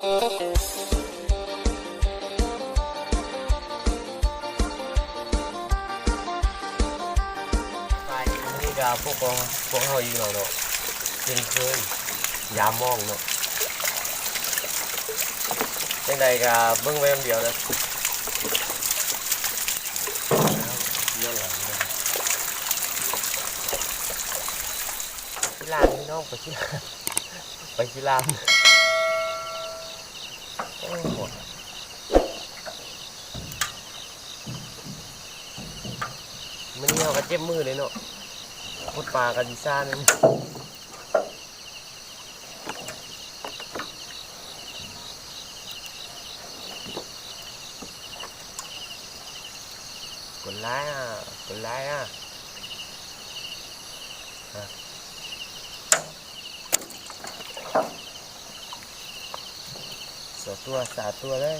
นี่ก็พวกเขาอีกแล้วเนาะเช่นเคยยามมองเนาะจังใดก็เบิ่งไว้อย่างเดียวนะเยอะหลังเลยชิลานพี่น้องไปชิลานไปชิลานโอ้โหมันนี่เขาก็เจ็บมือเลยเนาะพุดปลากันดิซ่านึงกดไลค์อ่ะกดไลค์อ่ะสามตัวเลย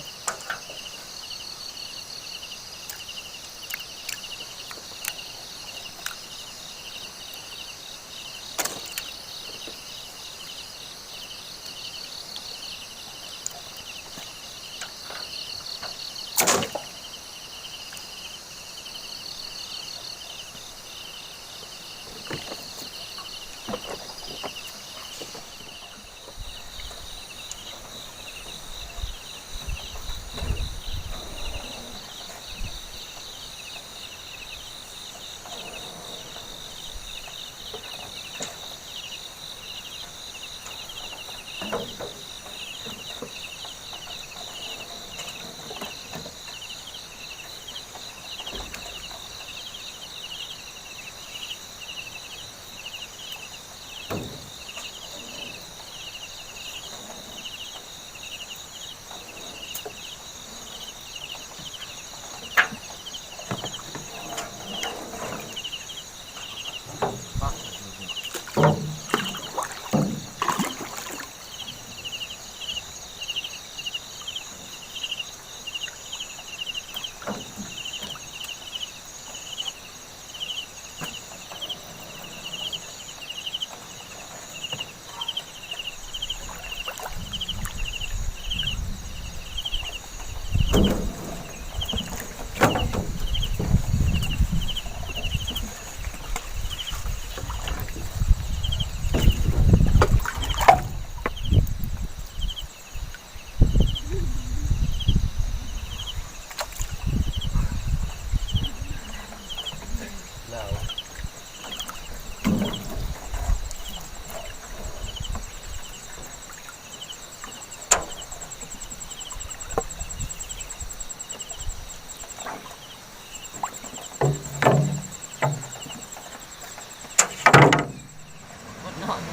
หนาว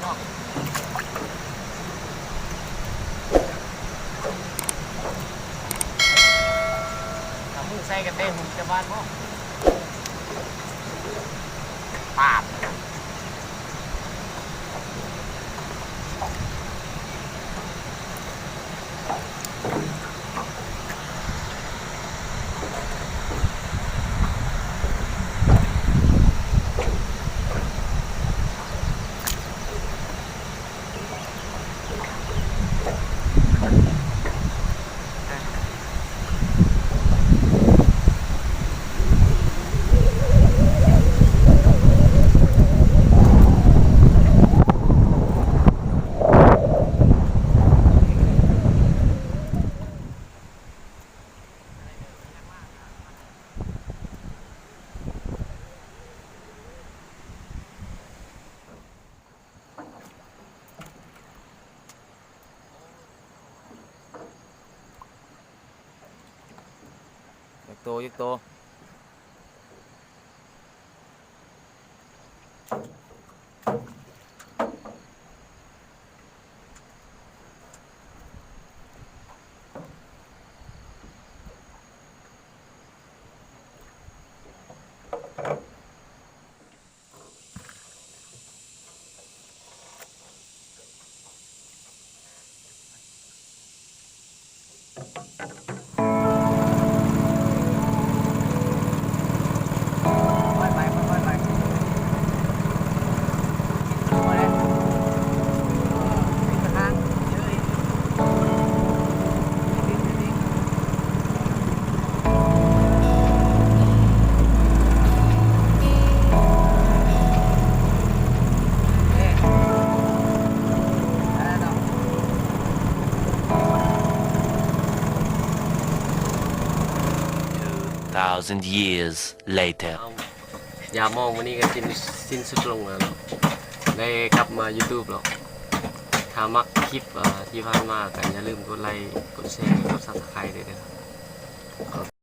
เนาะถ้ามึงใส่กระเต้นมึงจะบ้านมั้งปาบยักโต 2,000 years later. ยามองวันนี้ก็สิ้นสุดลงแล้วเนาะได้กลับมา YouTube หรอกถ้ามักคลิปที่ผ่านมาก็อย่าลืมกดไลค์กดแชร์กด Subscribe ด้วยนะครับ